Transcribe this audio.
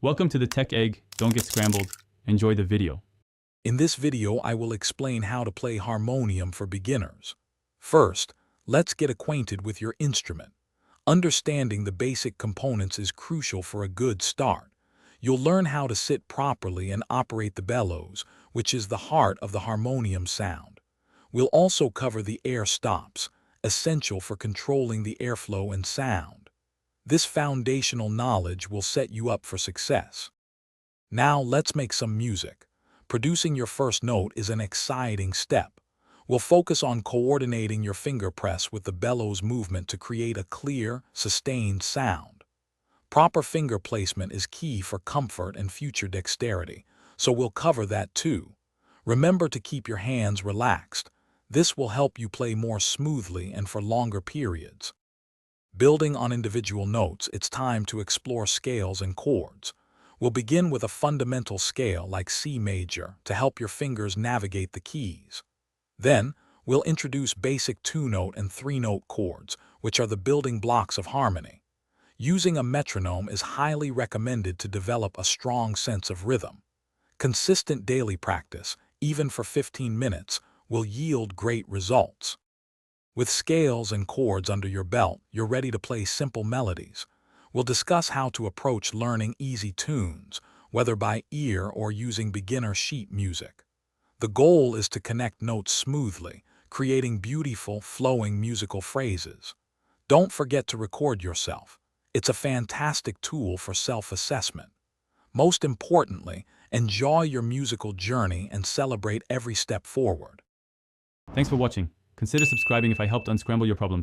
Welcome to the Tech Egg. Don't get scrambled. Enjoy the video. In this video, I will explain how to play harmonium for beginners. First, let's get acquainted with your instrument. Understanding the basic components is crucial for a good start. You'll learn how to sit properly and operate the bellows, which is the heart of the harmonium sound. We'll also cover the air stops, essential for controlling the airflow and sound. This foundational knowledge will set you up for success. Now let's make some music. Producing your first note is an exciting step. We'll focus on coordinating your finger press with the bellows movement to create a clear, sustained sound. Proper finger placement is key for comfort and future dexterity, so we'll cover that too. Remember to keep your hands relaxed. This will help you play more smoothly and for longer periods. Building on individual notes, it's time to explore scales and chords. We'll begin with a fundamental scale like C major to help your fingers navigate the keys. Then, we'll introduce basic 2-note and 3-note chords, which are the building blocks of harmony. Using a metronome is highly recommended to develop a strong sense of rhythm. Consistent daily practice, even for 15 minutes, will yield great results. With scales and chords under your belt, you're ready to play simple melodies. We'll discuss how to approach learning easy tunes, whether by ear or using beginner sheet music. The goal is to connect notes smoothly, creating beautiful, flowing musical phrases. Don't forget to record yourself. It's a fantastic tool for self-assessment. Most importantly, enjoy your musical journey and celebrate every step forward. Thanks for watching. Consider subscribing if I helped unscramble your problems.